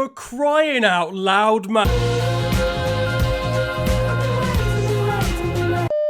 For crying out loud, man.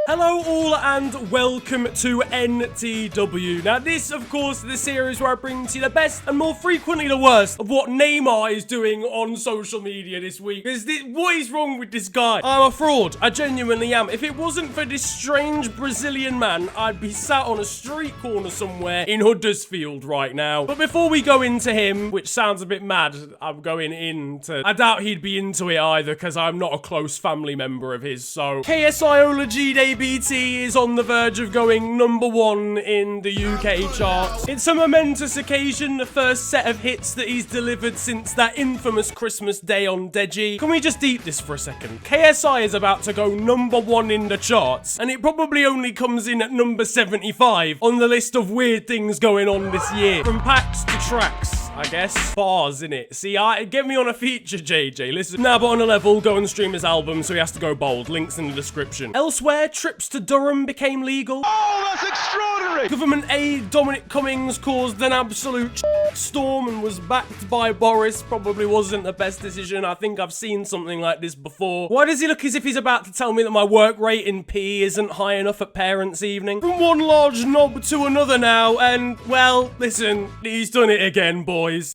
Hello all and welcome to NTW. Now this, of course, is the series where I bring to you the best and more frequently the worst of what Neymar is doing on social media this week. What is wrong with this guy? I'm a fraud. I genuinely am. If it wasn't for this strange Brazilian man, I'd be sat on a street corner somewhere in Huddersfield right now. But before we go into him, which sounds a bit mad, I'm going into... I doubt he'd be into it either because I'm not a close family member of his, so... KSIology Day BT is on the verge of going #1 in the UK charts. It's a momentous occasion, the first set of hits that he's delivered since that infamous Christmas day on Deji. Can we just eat this for a second? KSI is about to go #1 in the charts, and it probably only comes in at number 75 on the list of weird things going on this year. From packs to tracks, I guess. Bars, innit? See, get me on a feature, JJ. Listen. Nah, but on a level, go and stream his album, so he has to go bold. Links in the description. Elsewhere, trips to Durham became legal. Oh, that's extraordinary! Government aid Dominic Cummings caused an absolute storm and was backed by Boris. Probably wasn't the best decision. I think I've seen something like this before. Why does he look as if he's about to tell me that my work rate in PE isn't high enough at parents' evening? From one large knob to another now, and, well, listen, he's done it again, boys.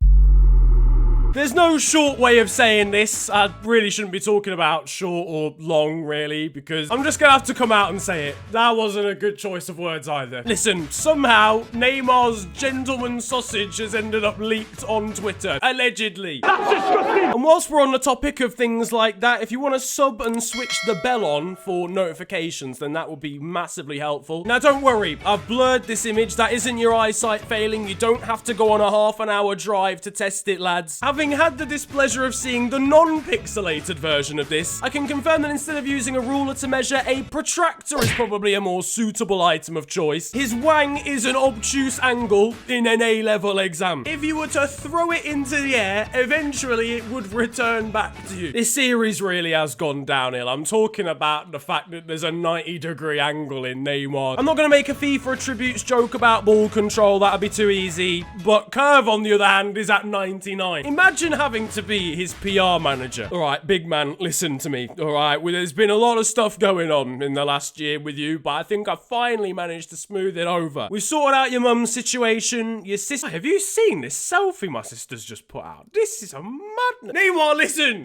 There's no short way of saying this. I really shouldn't be talking about short or long, really, because I'm just gonna have to come out and say it. That wasn't a good choice of words either. Listen, somehow, Neymar's gentleman sausage has ended up leaked on Twitter. Allegedly. That's disgusting! And whilst we're on the topic of things like that, if you want to sub and switch the bell on for notifications, then that would be massively helpful. Now, don't worry. I've blurred this image. That isn't your eyesight failing. You don't have to go on a half-an-hour drive to test it, lads. Having had the displeasure of seeing the non-pixelated version of this, I can confirm that instead of using a ruler to measure, a protractor is probably a more suitable item of choice. His wang is an obtuse angle in an A-level exam. If you were to throw it into the air, eventually it would return back to you. This series really has gone downhill. I'm talking about the fact that there's a 90-degree angle in Neymar. I'm not going to make a FIFA attributes joke about ball control, that'd be too easy, but Curve, on the other hand, is at 99. Imagine having to be his PR manager. All right, big man, listen to me. All right, well, there's been a lot of stuff going on in the last year with you, but I think I finally managed to smooth it over. We sorted out your mum's situation, your sister. Have you seen this selfie my sister's just put out? This is a madness. Neymar,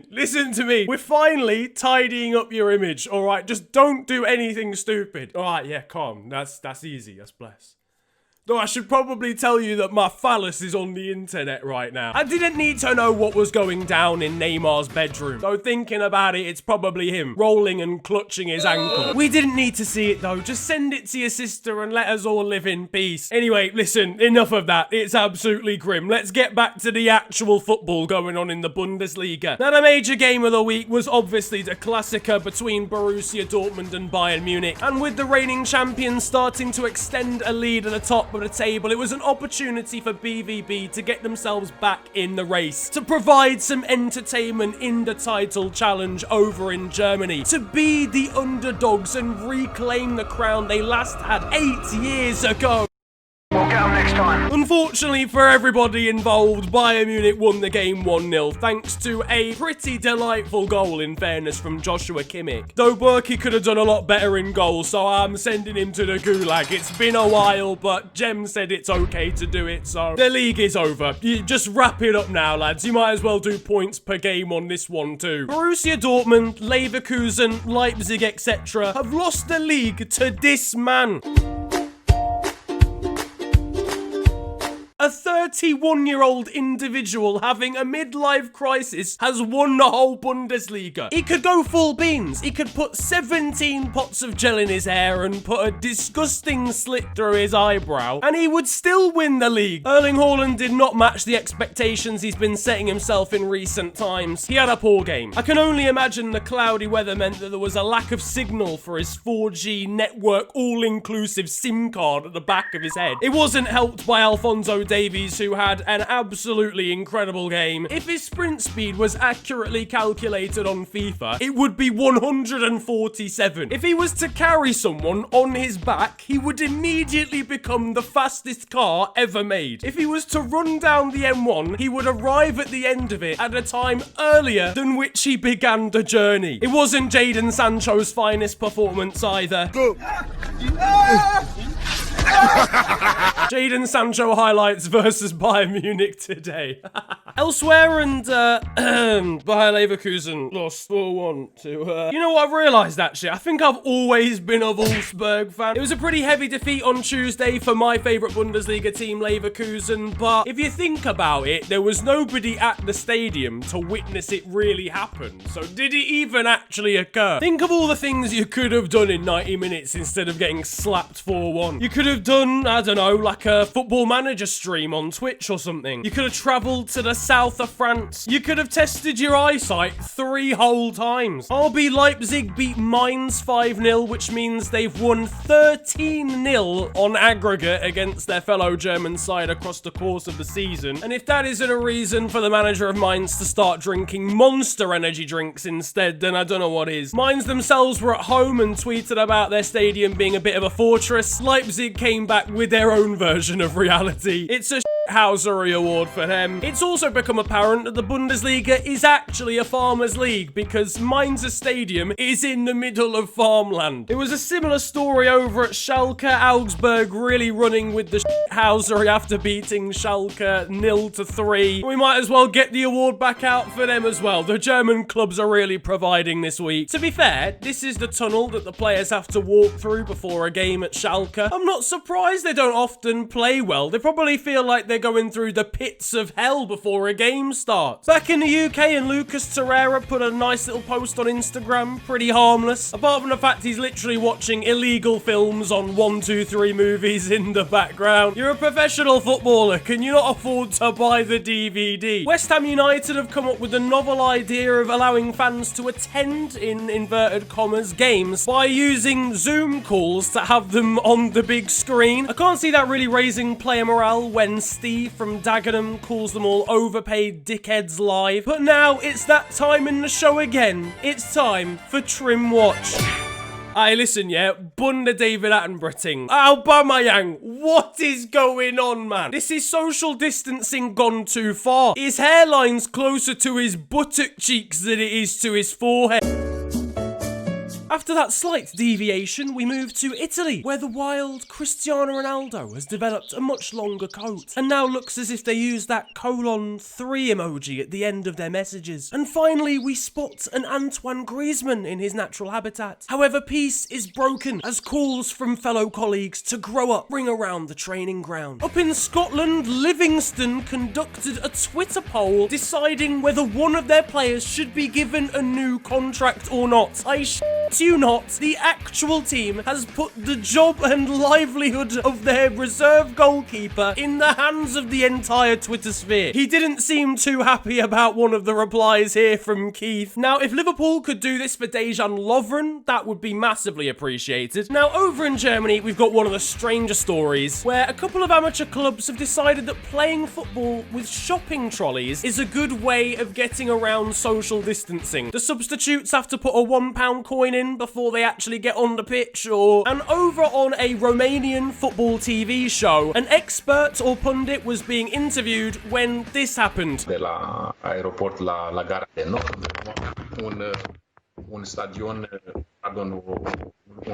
listen to me. We're finally tidying up your image. All right, just don't do anything stupid. All right, yeah, calm. That's easy. That's blessed. Though I should probably tell you that my phallus is on the internet right now. I didn't need to know what was going down in Neymar's bedroom. Though thinking about it, it's probably him, rolling and clutching his ankle. We didn't need to see it though. Just send it to your sister and let us all live in peace. Anyway, listen, enough of that. It's absolutely grim. Let's get back to the actual football going on in the Bundesliga. Now, the major game of the week was obviously the Klassiker between Borussia Dortmund and Bayern Munich. And with the reigning champions starting to extend a lead at the top of the table, it was an opportunity for BVB to get themselves back in the race, to provide some entertainment in the title challenge over in Germany, to be the underdogs and reclaim the crown they last had 8 years ago. We'll get them next time. Unfortunately for everybody involved, Bayern Munich won the game 1-0 thanks to a pretty delightful goal, in fairness, from Joshua Kimmich. Though Berkey could have done a lot better in goal, so I'm sending him to the gulag. It's been a while, but Jem said it's okay to do it, so the league is over. You just wrap it up now, lads. You might as well do points per game on this one too. Borussia Dortmund, Leverkusen, Leipzig, etc. have lost the league to this man. A 31-year-old individual having a midlife crisis has won the whole Bundesliga. He could go full beans. He could put 17 pots of gel in his hair and put a disgusting slit through his eyebrow, and he would still win the league. Erling Haaland did not match the expectations he's been setting himself in recent times. He had a poor game. I can only imagine the cloudy weather meant that there was a lack of signal for his 4G network all-inclusive SIM card at the back of his head. It wasn't helped by Alphonso Davies Reese, who had an absolutely incredible game. If his sprint speed was accurately calculated on FIFA, it would be 147. If he was to carry someone on his back, he would immediately become the fastest car ever made. If he was to run down the M1, he would arrive at the end of it at a time earlier than which he began the journey. It wasn't Jadon Sancho's finest performance either. Jadon Sancho highlights versus Bayern Munich today. Elsewhere, and Bayer Leverkusen lost 4-1 to... You know what I've realised, actually? I think I've always been a Wolfsburg fan. It was a pretty heavy defeat on Tuesday for my favourite Bundesliga team, Leverkusen, but if you think about it, there was nobody at the stadium to witness it really happen. So did it even actually occur? Think of all the things you could have done in 90 minutes instead of getting slapped 4-1. You could have done, I don't know, like a Football Manager stream on Twitch or something. You could have travelled to the south of France. You could have tested your eyesight 3 whole times. RB Leipzig beat Mainz 5-0, which means they've won 13-0 on aggregate against their fellow German side across the course of the season. And if that isn't a reason for the manager of Mainz to start drinking Monster energy drinks instead, then I don't know what is. Mainz themselves were at home and tweeted about their stadium being a bit of a fortress. Leipzig came back with their own version of reality. It's a Housery award for them. It's also become apparent that the Bundesliga is actually a farmers' league because Mainz's stadium is in the middle of farmland. It was a similar story over at Schalke. Augsburg really running with the Housery after beating Schalke 0-3. We might as well get the award back out for them as well. The German clubs are really providing this week. To be fair, this is the tunnel that the players have to walk through before a game at Schalke. I'm not surprised they don't often play well. They probably feel like they're going through the pits of hell before a game starts. Back in the UK, and Lucas Torreira put a nice little post on Instagram, pretty harmless, apart from the fact he's literally watching illegal films on 123 movies in the background. You're a professional footballer, can you not afford to buy the DVD? West Ham United have come up with a novel idea of allowing fans to attend, in inverted commas, games by using Zoom calls to have them on the big screen. I can't see that really raising player morale when Steve from Dagenham calls them all overpaid dickheads live. But now it's that time in the show again. It's time for Trim Watch. Aye, listen, yeah, Bunda David Attenborough ting. Aubameyang, what is going on, man? This is social distancing gone too far. His hairline's closer to his buttock cheeks than it is to his forehead. After that slight deviation, we move to Italy, where the wild Cristiano Ronaldo has developed a much longer coat, and now looks as if they used that :3 emoji at the end of their messages. And finally, we spot an Antoine Griezmann in his natural habitat. However, peace is broken as calls from fellow colleagues to grow up ring around the training ground. Up in Scotland, Livingston conducted a Twitter poll deciding whether one of their players should be given a new contract or not. I you not, the actual team has put the job and livelihood of their reserve goalkeeper in the hands of the entire Twitter sphere. He didn't seem too happy about one of the replies here from Keith. Now, if Liverpool could do this for Dejan Lovren, that would be massively appreciated. Now, over in Germany, we've got one of the stranger stories where a couple of amateur clubs have decided that playing football with shopping trolleys is a good way of getting around social distancing. The substitutes have to put a £1 coin in before they actually get on the pitch, and over on a Romanian football TV show, an expert or pundit was being interviewed when this happened. De la aeroport la gara de nord, un stadion, un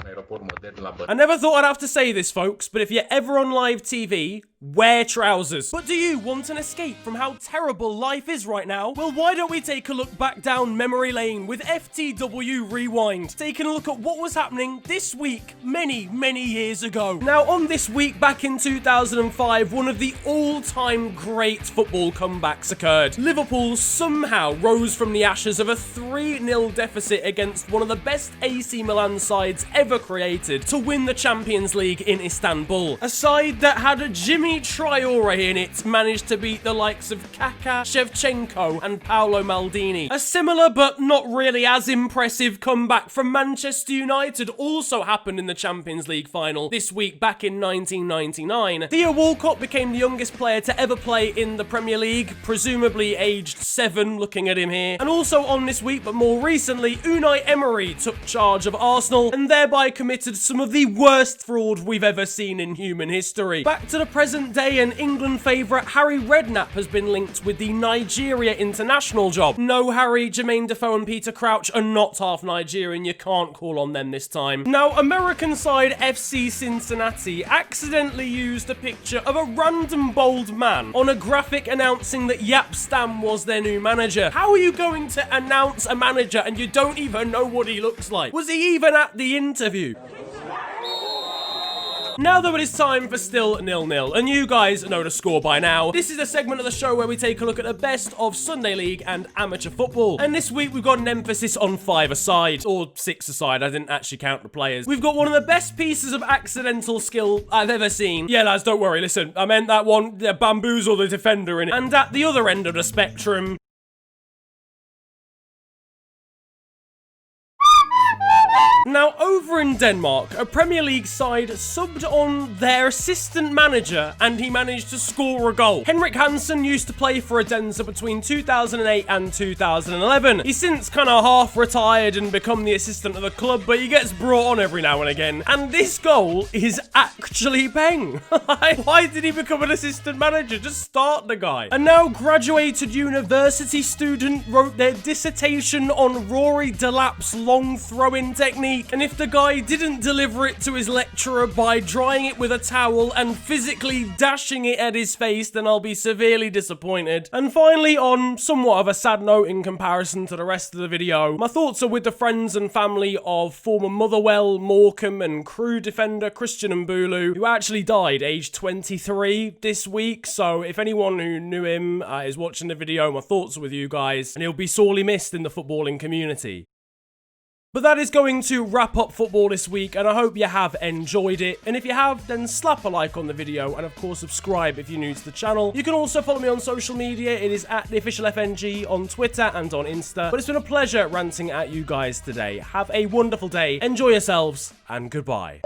aeroport modern la I never thought I'd have to say this, folks, but if you're ever on live TV, wear trousers. But do you want an escape from how terrible life is right now? Well, why don't we take a look back down memory lane with FTW Rewind, taking a look at what was happening this week many years ago. Now, on this week back in 2005, one of the all-time great football comebacks occurred. Liverpool somehow rose from the ashes of a 3-0 deficit against one of the best AC Milan sides ever created to win the Champions League in Istanbul. A side that had a Jimmy Only Traore in it managed to beat the likes of Kaká, Shevchenko and Paolo Maldini. A similar but not really as impressive comeback from Manchester United also happened in the Champions League final this week back in 1999. Theo Walcott became the youngest player to ever play in the Premier League, presumably aged 7 looking at him here. And also on this week, but more recently, Unai Emery took charge of Arsenal and thereby committed some of the worst fraud we've ever seen in human history. Back to the present day, an England favourite, Harry Redknapp, has been linked with the Nigeria international job. No, Harry, Jermaine Defoe and Peter Crouch are not half Nigerian. You can't call on them this time. Now, American side FC Cincinnati accidentally used a picture of a random bald man on a graphic announcing that Yap Stam was their new manager. How are you going to announce a manager and you don't even know what he looks like? Was he even at the interview? Now though, it is time for Still 0-0, and you guys know the score by now. This is a segment of the show where we take a look at the best of Sunday League and amateur football. And this week we've got an emphasis on 5-a-side, or 6-a-side, I didn't actually count the players. We've got one of the best pieces of accidental skill I've ever seen. Yeah lads, don't worry, listen, I meant that one, the bamboozle the defender in it. And at the other end of the spectrum, now, over in Denmark, a Premier League side subbed on their assistant manager and he managed to score a goal. Henrik Hansen used to play for Odense between 2008 and 2011. He's since kind of half retired and become the assistant of the club, but he gets brought on every now and again. And this goal is actually bang. Why did he become an assistant manager? Just start the guy. A now graduated university student wrote their dissertation on Rory Delap's long throw-in technique. And if the guy didn't deliver it to his lecturer by drying it with a towel and physically dashing it at his face, then I'll be severely disappointed. And finally, on somewhat of a sad note in comparison to the rest of the video, my thoughts are with the friends and family of former Motherwell, Morecambe and Crewe defender Christian Mbulu, who actually died aged 23 this week. So if anyone who knew him is watching the video, my thoughts are with you guys, and he'll be sorely missed in the footballing community. But that is going to wrap up football this week, and I hope you have enjoyed it. And if you have, then slap a like on the video, and of course subscribe if you're new to the channel. You can also follow me on social media. It is at @theofficialfng on Twitter and on Insta. But it's been a pleasure ranting at you guys today. Have a wonderful day, enjoy yourselves, and goodbye.